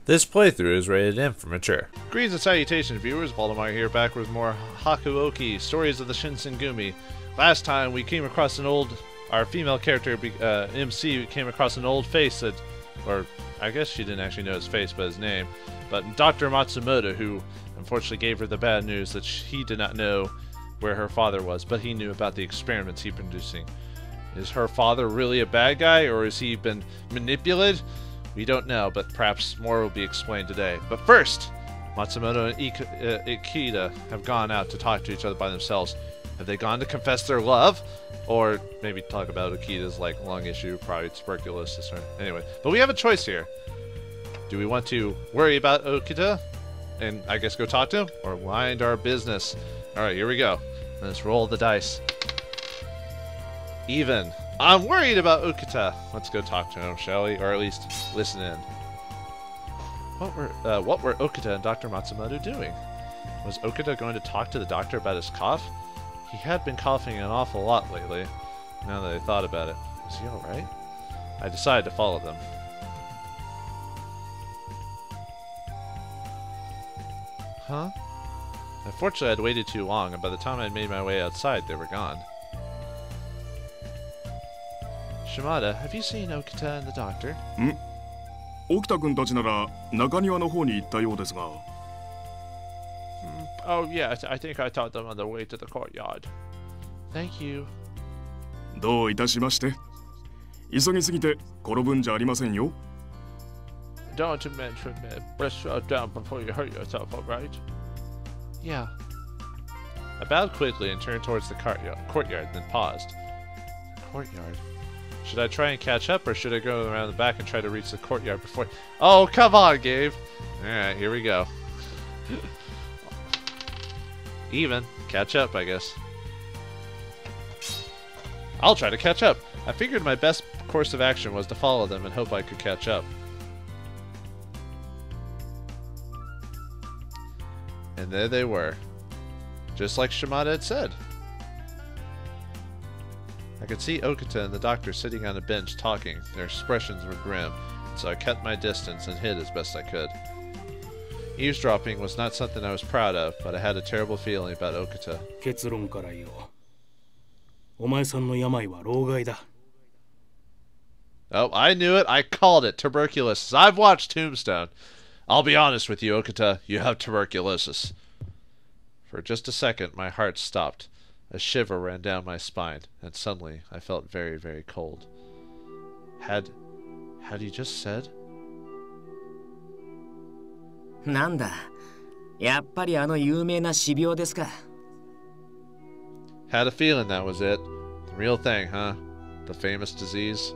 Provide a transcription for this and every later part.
This playthrough is rated M for mature. Greetings and salutations, viewers. Vauldemare here, back with more Hakuōki, Stories of the Shinsengumi. Last time we came across our female character, MC, came across an old face that, or I guess she didn't actually know his face, but his name. But Dr. Matsumoto, who unfortunately gave her the bad news that he did not know where her father was, but he knew about the experiments he'd been producing. Is her father really a bad guy, or has he been manipulated? We don't know, but perhaps more will be explained today. But first, Matsumoto and Okita have gone out to talk to each other by themselves. Have they gone to confess their love? Or maybe talk about Okita's lung issue, probably tuberculosis, or anyway. But we have a choice here. Do we want to worry about Okita and I guess go talk to him, or mind our business? Alright, here we go. Let's roll the dice. Even. I'm worried about Okita. Let's go talk to him, shall we? Or at least listen in. What were Okita and Dr. Matsumoto doing? Was Okita going to talk to the doctor about his cough? He had been coughing an awful lot lately, now that I thought about it. Is he alright? I decided to follow them. Huh? Unfortunately, I'd waited too long, and by the time I'd made my way outside, they were gone. Shimada, have you seen Okita and the doctor? Okita-kun たちなら中庭の方に行ったようですが。Oh yeah, I think I taught them on the way to the courtyard. Thank you. どういたしまして。急ぎすぎて転ぶんじゃありませんよ。Don't mention it. Brush down before you hurt yourself, alright? Yeah. I bowed quickly and turned towards the courtyard, then paused. Courtyard? Should I try and catch up, or should I go around the back and try to reach the courtyard before... Oh, come on, Gabe! Alright, here we go. Even. Catch up, I guess. I'll try to catch up. I figured my best course of action was to follow them and hope I could catch up. And there they were. Just like Shimada had said. I could see Okita and the doctor sitting on a bench talking. Their expressions were grim, so I kept my distance and hid as best I could. Eavesdropping was not something I was proud of, but I had a terrible feeling about Okita. 結論から言おう。お前さんの病は老害だ。Oh, I knew it. I called it. Tuberculosis. I've watched Tombstone. I'll be honest with you, Okita. You have tuberculosis. For just a second, my heart stopped. A shiver ran down my spine, and suddenly I felt very, very cold. Had he just said? なんだ、やっぱりあの有名な死病ですか。Had a feeling that was it. The real thing, huh? The famous disease.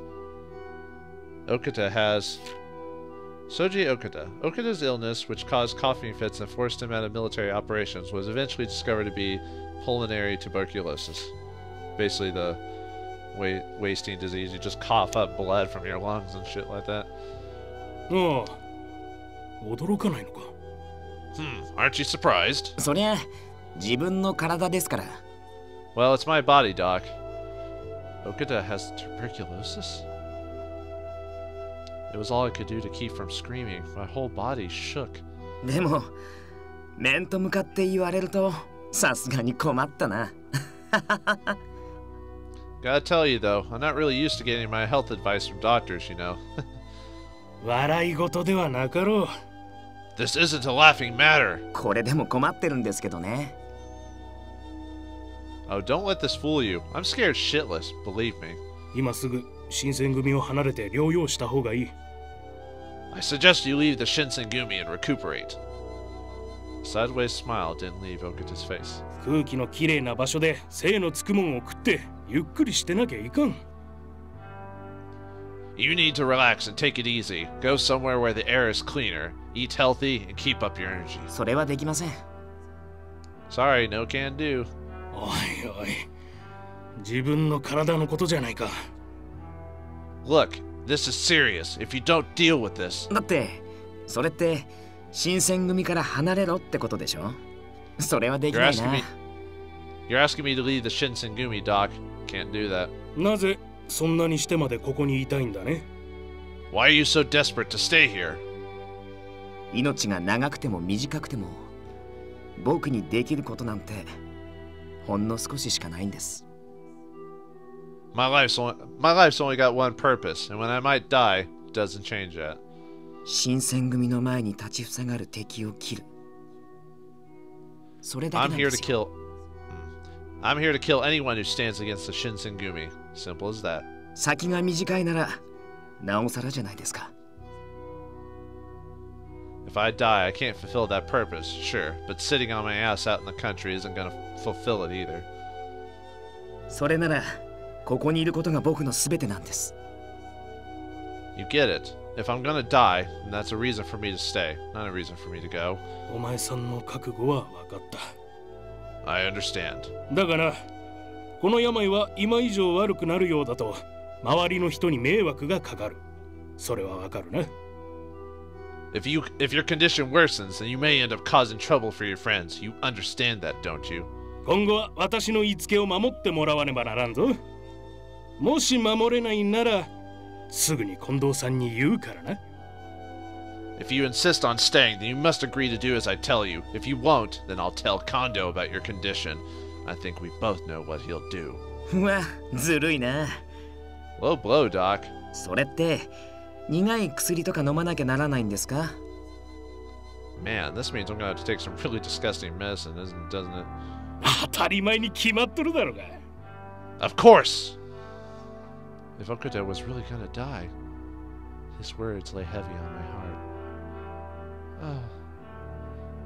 Okita has... Soji Okita. Okita's illness, which caused coughing fits and forced him out of military operations, was eventually discovered to be pulmonary tuberculosis. Basically the wasting disease. You just cough up blood from your lungs and shit like that. Oh. 驚かないのか。Aren't you surprised? そりゃ自分の体ですから。Well, it's my body, Doc. Okita has tuberculosis? It was all I could do to keep from screaming. My whole body shook. でも、面と向かって言われると、さすがに困ったな。Gotta tell you though, I'm not really used to getting my health advice from doctors, you know. 笑い事ではなかろう。This isn't a laughing matter. これでも困ってるんですけどね。Oh, don't let this fool you. I'm scared shitless, believe me. 今すぐ新選組を離れて療養した方がいい。I suggest you leave the Shinsengumi and recuperate. A sideways smile didn't leave Okita's face. 空気のきれいな場所で精のつくもんを食ってゆっくりしてなきゃいかん。You need to relax and take it easy. Go somewhere where the air is cleaner. Eat healthy and keep up your energy. それはできません。Sorry, no can do. おいおい、自分の体のことじゃないか。Look, this is serious. If you don't deal with this. だって、それって新選組から離れろってことでしょ。それはできないな。You're asking me to leave the Shinsengumi, Doc. Can't do that. なぜそんなにしてまでここにいたいんだね。 Why are you so desperate to stay here? 命が長くても短くても僕にできることなんてほんの少ししかないんです。My life's only got one purpose, and when I might die, it doesn't change that. 新選組の前に立ちふさがる敵を切る。それだけなんですよ。I'm here to kill anyone who stands against the Shinsengumi. Simple as that. 先が短いならなおさらじゃないですか。If I die, I can't fulfill that purpose, sure, but sitting on my ass out in the country isn't gonna fulfill it either. それならここにいることが僕の全てなんです。You get it. If I'm gonna die, then that's a reason for me to stay, not a reason for me to go. お前さんの覚悟は分かった。I understand. だがな、この病は今以上悪くなるようだと周りの人に迷惑がかかる。それはわかるな。If your condition worsens, then you may end up causing trouble for your friends. You understand that, don't you? 今後は私の言いつけを守ってもらわねばならんぞ。もし守れないならすぐに近藤さんに言うからな。If you insist on staying, then you must agree to do as I tell you. If you won't, then I'll tell Kondo about your condition. I think we both know what he'll do. うわ、ずるいな。Low blow, Doc. それって苦い薬とか飲まなきゃならないんですか？ Man, this means I'm gonna have to take some really disgusting medicine, doesn't it? 当たり前に決まっとるだろうが。Of course! If Okita was really gonna die, his words lay heavy on my heart.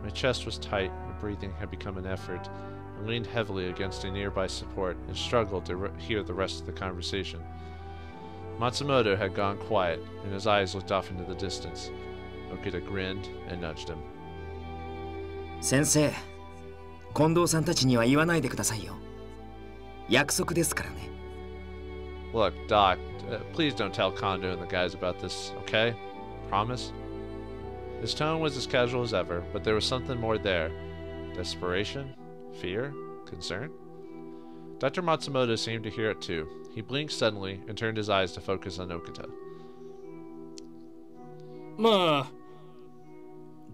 My chest was tight, and breathing had become an effort. I leaned heavily against a nearby support and struggled to hear the rest of the conversation. Matsumoto had gone quiet, and his eyes looked off into the distance. Okita grinned and nudged him. 先生、近藤さんたちには言わないでくださいよ。約束ですからね。Look, Doc, please don't tell Kondo and the guys about this, okay? Promise? His tone was as casual as ever, but there was something more there. Desperation? Fear? Concern? Dr. Matsumoto seemed to hear it too. He blinked suddenly and turned his eyes to focus on Okita. まあ、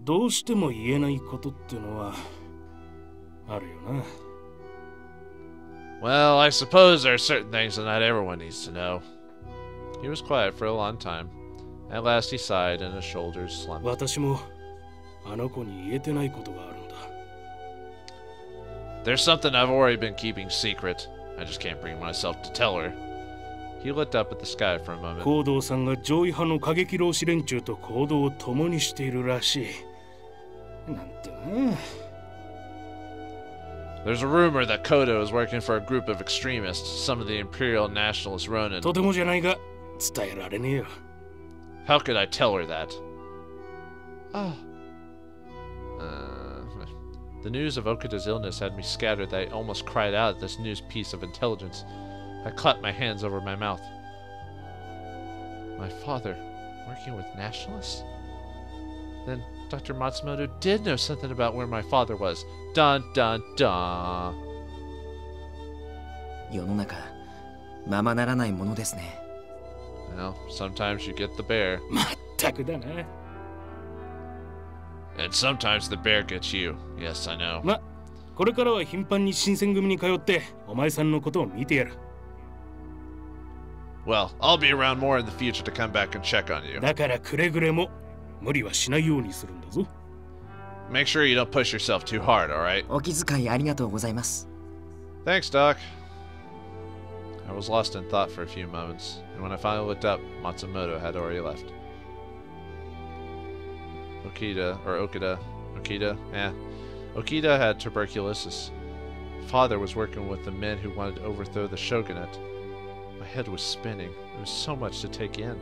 どうしても言えないことってのはあるよな。Well, I suppose there are certain things that not everyone needs to know. He was quiet for a long time. At last he sighed and his shoulders slumped. 私もあの子に言えてないことがあるんだ。There's something I've already been keeping secret. I just can't bring myself to tell her. He looked up at the sky for a moment. 行動さんが上位派の過激浪士連中と行動を共にしているらしい。なんてな。There's a rumor that Kodo is working for a group of extremists, some of the Imperial Nationalist Ronin. とてもじゃないが伝えられねえよ。How could I tell her that? The news of Okita's illness had me scattered that I almost cried out at this news piece of intelligence. I clapped my hands over my mouth. My father, working with nationalists? Then Dr. Matsumoto did know something about where my father was. Dun dun dun. 世の中、ままならないものですね。Well, sometimes you get the bear. まったくだな。And sometimes the bear gets you. Yes, I know. ま、これからは頻繁に新選組に通ってお前さんのことを見てやる。Well, I'll be around more in the future to come back and check on you. だからくれぐれも無理はしないようにするんだぞ。Make sure you don't push yourself too hard, alright? お気遣いありがとうございます。Thanks, Doc. I was lost in thought for a few moments, and when I finally looked up, Matsumoto had already left. Okita, Okita had tuberculosis. Father was working with the men who wanted to overthrow the shogunate. My head was spinning. There was so much to take in.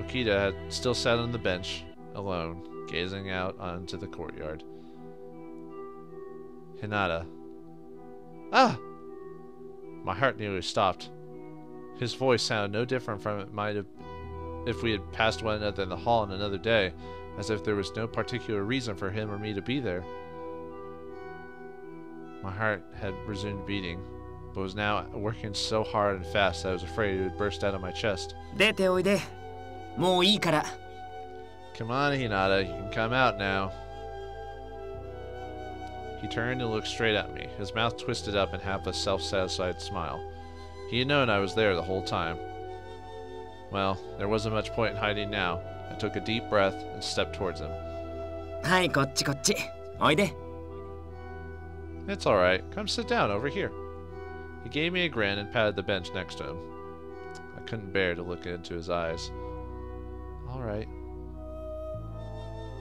Okita had still sat on the bench, alone, gazing out onto the courtyard. Hinata. Ah! My heart nearly stopped. His voice sounded no different from it might have if we had passed one another in the hall on another day, as if there was no particular reason for him or me to be there. My heart had resumed beating, but was now working so hard and fast that I was afraid it would burst out of my chest. 出ておいで。もういいから。Come on, Hinata, you can come out now. He turned and looked straight at me, his mouth twisted up in half a self-satisfied smile. He had known I was there the whole time. Well, there wasn't much point in hiding now. I took a deep breath and stepped towards him. Hi, こっちこっち。おいで。 It's alright. Come sit down over here. He gave me a grin and patted the bench next to him. I couldn't bear to look into his eyes. Alright.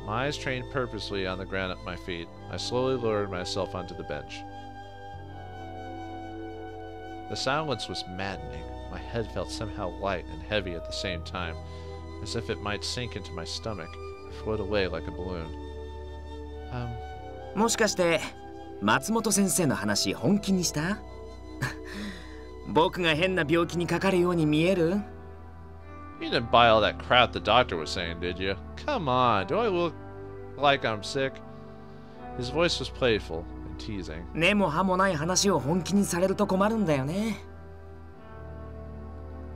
My eyes trained purposely on the ground at my feet. I slowly lowered myself onto the bench. The silence was maddening. My head felt somehow light and heavy at the same time, as if it might sink into my stomach or float away like a balloon. もしかして松本先生の話本気にした？僕が変な病気にかかるように見える？ You didn't buy all that crap the doctor was saying, did you? Come on, do I look like I'm sick? His voice was playful and teasing. 根も葉もない話を本気にされると困るんだよね。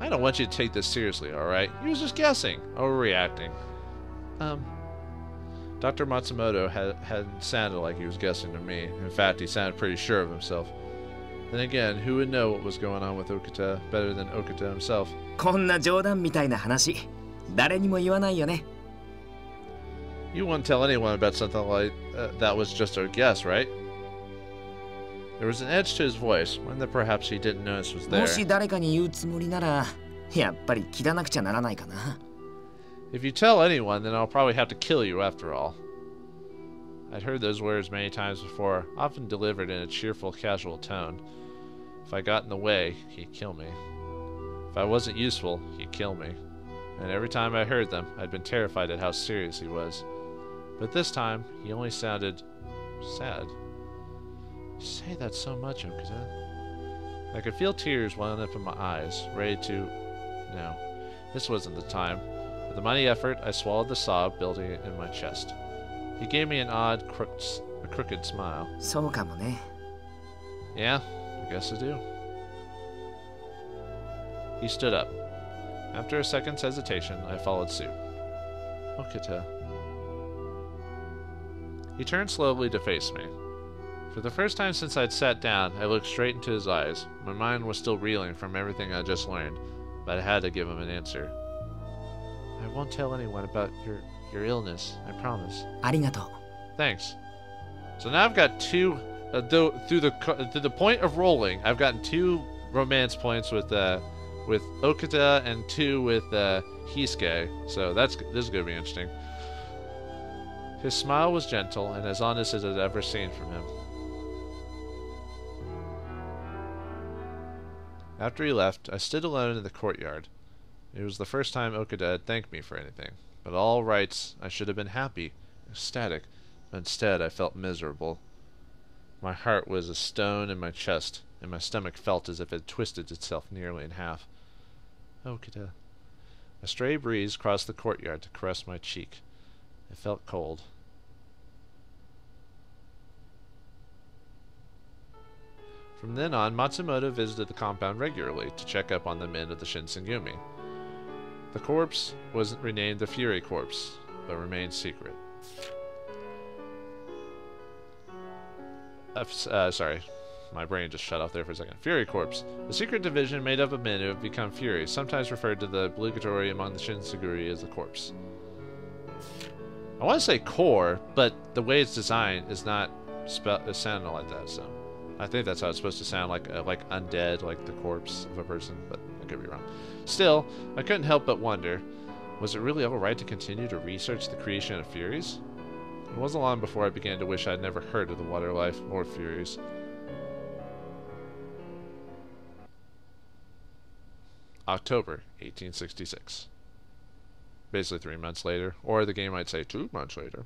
I don't want you to take this seriously, alright? He was just guessing, overreacting. Dr. Matsumoto hadn't sounded like he was guessing to me. In fact, he sounded pretty sure of himself. Then again, who would know what was going on with Okita better than Okita himself? こんな冗談みたいな話、誰にも言わないよね。 You wouldn't tell anyone about something like that was just a guess, right? There was an edge to his voice, one that perhaps he didn't notice was there. もし誰かに言うつもりなら、やっぱり切らなくちゃならないかな。 If you tell anyone, then I'll probably have to kill you after all. I'd heard those words many times before, often delivered in a cheerful, casual tone. If I got in the way, he'd kill me. If I wasn't useful, he'd kill me. And every time I heard them, I'd been terrified at how serious he was. But this time, he only sounded sad. You say that so much, Okita. I could feel tears welling up in my eyes, ready to... No, this wasn't the time. With a mighty effort, I swallowed the sob building in my chest. He gave me an odd, crooked smile. そうかもね。 Yeah, I guess I do. He stood up. After a second's hesitation, I followed suit. Okita. He turned slowly to face me. For the first time since I'd sat down, I looked straight into his eyes. My mind was still reeling from everything I'd just learned, but I had to give him an answer. I won't tell anyone about your illness, I promise. ありがとう。 Thanks. So now I've got two, through the point of rolling, I've gotten 2 romance points with Okita and 2 with Hisuke. So this is gonna be interesting. His smile was gentle and as honest as I'd ever seen from him. After he left, I stood alone in the courtyard. It was the first time Okita had thanked me for anything. But all rights, I should have been happy, ecstatic. Instead, I felt miserable. My heart was a stone in my chest, and my stomach felt as if it had twisted itself nearly in half. Okita. A stray breeze crossed the courtyard to caress my cheek. It felt cold. From then on, Matsumoto visited the compound regularly to check up on the men of the Shinsengumi. The corpse wasn't renamed the Fury Corpse, but remained secret. Sorry, my brain just shut off there for a second. Fury Corps. The secret division made up of men who have become Furies, sometimes referred to the obligatory among the Shinsengumi as the Corpse. I want to say core, but the way it's designed is not sounding like that, so I think that's how it's supposed to sound, like undead, like the corpse of a person, but I could be wrong. Still, I couldn't help but wonder, was it really alright to continue to research the creation of Furies? It wasn't long before I began to wish I'd never heard of the water life or Furies. October 1866. Basically 3 months later, or the game might say 2 months later.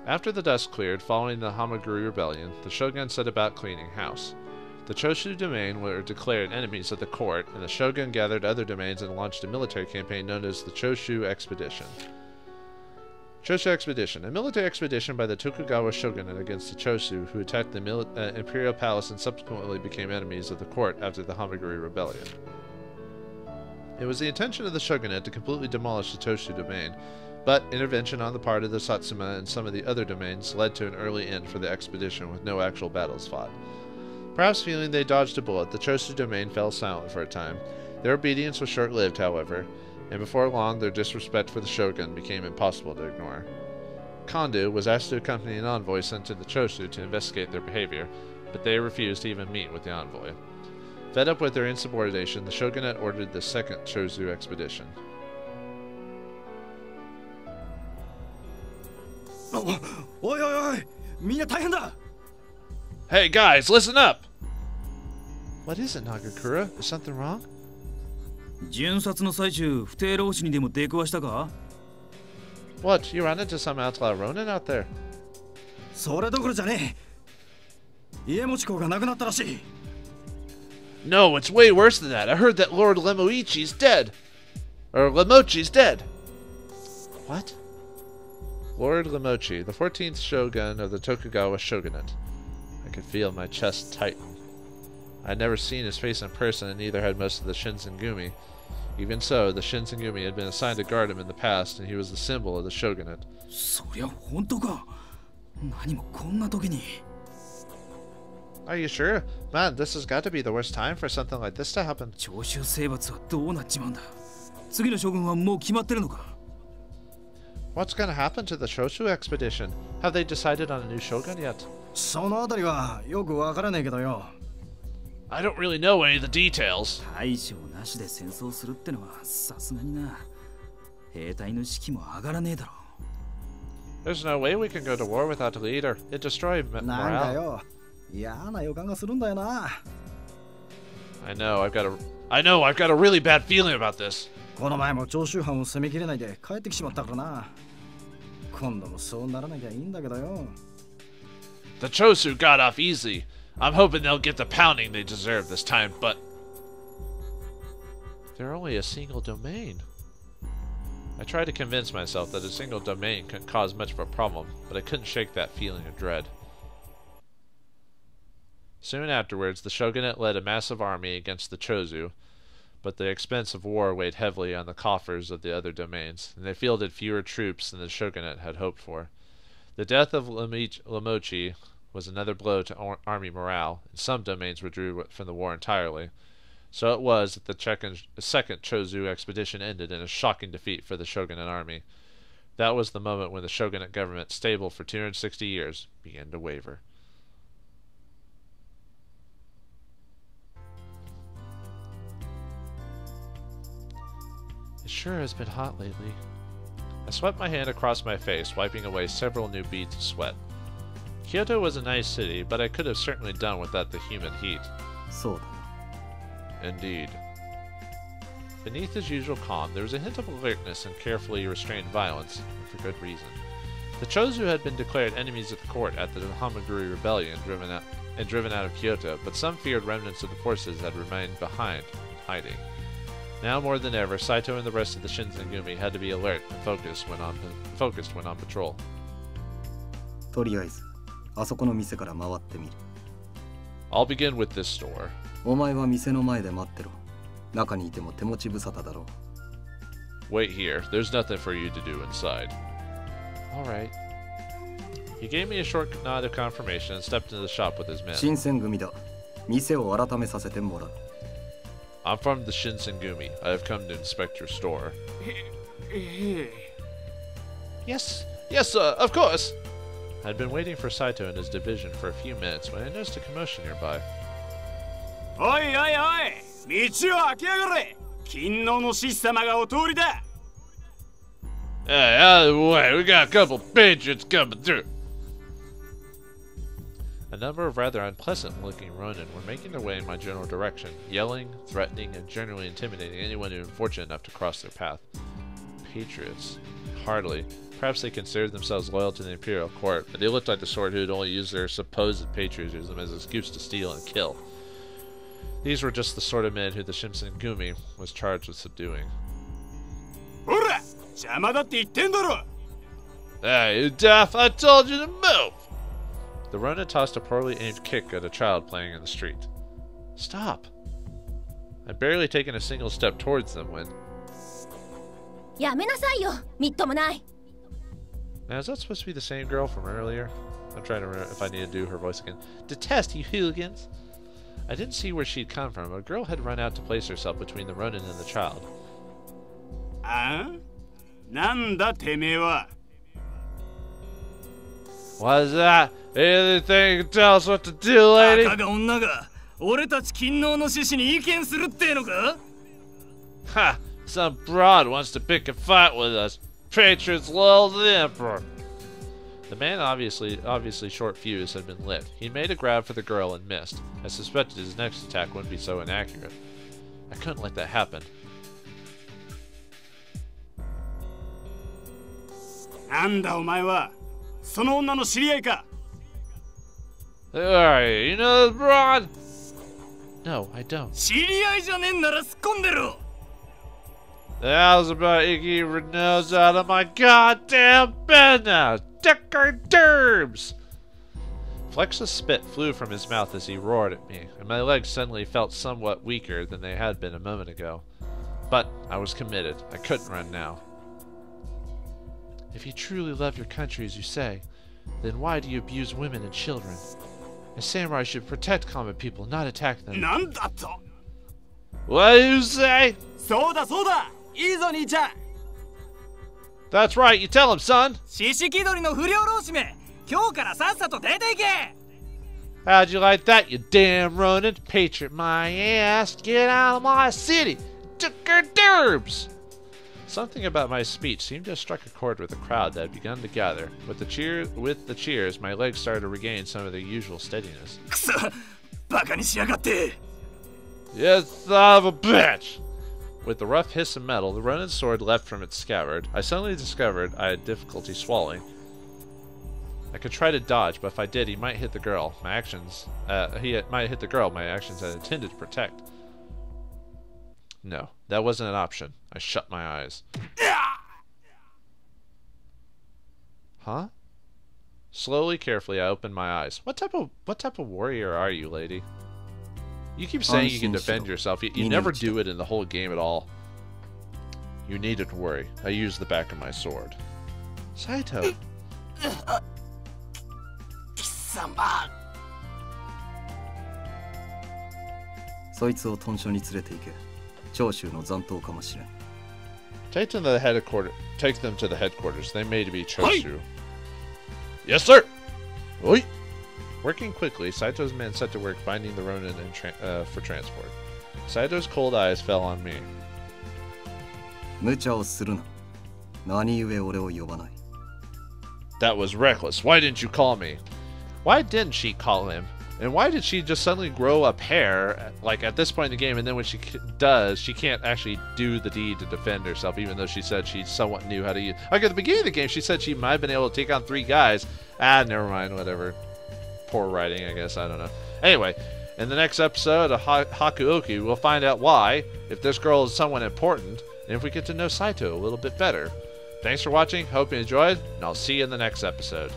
After the dust cleared following the Hakuōki Rebellion, the shogun set about cleaning house. The Choshu domain were declared enemies of the court, and the shogun gathered other domains and launched a military campaign known as the Choshu Expedition. Choshu Expedition, a military expedition by the Tokugawa shogunate against the Choshu, who attacked the imperial palace and subsequently became enemies of the court after the Hakuōki Rebellion. It was the intention of the shogunate to completely demolish the Choshu domain, but intervention on the part of the Satsuma and some of the other domains led to an early end for the expedition with no actual battles fought. Perhaps feeling they dodged a bullet, the Choshu domain fell silent for a time. Their obedience was short-lived, however, and before long their disrespect for the shogun became impossible to ignore. Kandu was asked to accompany an envoy sent to the Choshu to investigate their behavior, but they refused to even meet with the envoy. Fed up with their insubordination, the shogunate ordered the second Choshu expedition. Hey guys, listen up! What is it, Nagakura? Is something wrong? 巡察の最中、不定老師にでも出くわしたか? What? You ran into some outlaw Ronin out there? それどころじゃねえ。家持公が亡くなったらしい。No, it's way worse than that. I heard that Lord Lemoichi's dead. Or Lemochi's dead. What? Lord Lemochi, the 14th shogun of the Tokugawa shogunate. I could feel my chest tighten. I had never seen his face in person, and neither had most of the Shinsengumi. Even so, the Shinsengumi had been assigned to guard him in the past, and he was the symbol of the shogunate. そりゃ本当か。何もこんな時に。Are you sure? Man, this has got to be the worst time for something like this to happen. 長州征伐はどうなっちまうんだ。次の将軍はもう決まってるのか。What's going to happen to the Choshu expedition? Have they decided on a new shogun yet? そのあたりはよくわからねえけどよ。I don't really know any of the details. 大将なしで戦争するってのはさすがにな。兵隊の士気も上がらねえだろ。There's no way we can go to war without a leader. It destroyed morale. なんかよ、嫌な予感がするんだよな。I know, I've got a really bad feeling about this. この前も長州藩を攻めきれないで帰ってきちまったからな。今度もそうならなきゃいいんだけどよ。The Choshu got off easy. I'm hoping they'll get the pounding they deserve this time, but they're only a single domain. I tried to convince myself that a single domain couldn't cause much of a problem, but I couldn't shake that feeling of dread. Soon afterwards, the shogunate led a massive army against the Choshu, but the expense of war weighed heavily on the coffers of the other domains, and they fielded fewer troops than the shogunate had hoped for. The death of Lemochi was another blow to army morale, and some domains withdrew from the war entirely. So it was that the second Choshu expedition ended in a shocking defeat for the shogunate army. That was the moment when the shogunate government, stable for 260 years, began to waver. It sure has been hot lately. I swept my hand across my face, wiping away several new beads of sweat. Kyoto was a nice city, but I could have certainly done without the humid heat. そうだ。Indeed. Beneath his usual calm, there was a hint of alertness and carefully restrained violence, and for good reason. The Choshu had been declared enemies of the court at the Hamaguri Rebellion and driven out of Kyoto, but some feared remnants of the forces had remained behind, hiding. Now more than ever, Saito and the rest of the Shinsengumi had to be alert and focused when on patrol. とりあえず、あそこの店から回ってみる。I'll begin with this store. お前は店の前で待ってろ。中にいても手持ち無沙汰だろう。Wait here. There's nothing for you to do inside. All right. He gave me a short nod of confirmation and stepped into the shop with his men. 新選組だ。店を改めさせてもらう。I'm from the Shinsengumi. I have come to inspect your store. Yes, of course. I'd been waiting for Saito and his division for a few minutes when I noticed a commotion nearby. おいおいおい、道を開けやがれ。勤王の獅子様がお通りだ。Hey, out of the way. We got a couple patriots coming through. A number of rather unpleasant-looking Ronin were making their way in my general direction, yelling, threatening, and generally intimidating anyone who was fortunate enough to cross their path. Patriots? Hardly. Perhaps they considered themselves loyal to the imperial court, but they looked like the sort who would only use their supposed patriotism as an excuse to steal and kill. These were just the sort of men who the Shinsengumi was charged with subduing. ほら、邪魔だって言ってんだろ。 Hey, you deaf! I told you to move! The Ronin tossed a poorly aimed kick at a child playing in the street. Stop! I'd barely taken a single step towards them when... やめなさいよ、みっともない。 Now, is that supposed to be the same girl from earlier? I'm trying to remember if I need to do her voice again. Detest you hooligans! I didn't see where she'd come from. A girl had run out to place herself between the Ronin and the child. What's that? Anything you can tell us what to do, lady? Ha! Some broad wants to pick a fight with us. Patriots lull the emperor. The man obviously short fuse had been lit. He made a grab for the girl and missed. I suspected his next attack wouldn't be so inaccurate. I couldn't let that happen. Alright, you know this broad? No, I don't. The hell's about Iggy Renault's out of my goddamn bed now? Decker derbs! Flecks of spit flew from his mouth as he roared at me, and my legs suddenly felt somewhat weaker than they had been a moment ago. But I was committed. I couldn't run now. If you truly love your country as you say, then why do you abuse women and children? A samurai should protect common people, not attack them. What do you say? That's right, you tell him, son! How'd you like that, you damn Ronin? Patriot my ass, get out of my city! Dicker derbs! Something about my speech seemed to have struck a chord with the crowd that had begun to gather. With the cheers, my legs started to regain some of their usual steadiness. You son of a bitch! With the rough hiss of metal, the Ronin's sword leapt from its scabbard. I suddenly discovered I had difficulty swallowing. I could try to dodge, but if I did, he might hit the girl. My actions had intended to protect. No, that wasn't an option. I shut my eyes. Huh? Slowly, carefully, I opened my eyes. What type of warrior are you, lady? You keep saying you can defend yourself. You never do it in the whole game at all. You needn't worry. I used the back of my sword. Saito. Take them to the headquarters. They may be Choshu. Yes, sir. Oi. Working quickly, Saito's men set to work binding the Ronin for transport. Saito's cold eyes fell on me. That was reckless. Why didn't you call me? Why didn't she call him? And why did she just suddenly grow up hair, like at this point in the game, and then when she does, she can't actually do the deed to defend herself, even though she said she somewhat knew how to use... Like at the beginning of the game, she said she might have been able to take on 3 guys. Ah, never mind, whatever. Poor writing, I guess, I don't know. Anyway, in the next episode of Hakuōki, we'll find out why, if this girl is someone important, and if we get to know Saito a little bit better. Thanks for watching, hope you enjoyed, and I'll see you in the next episode.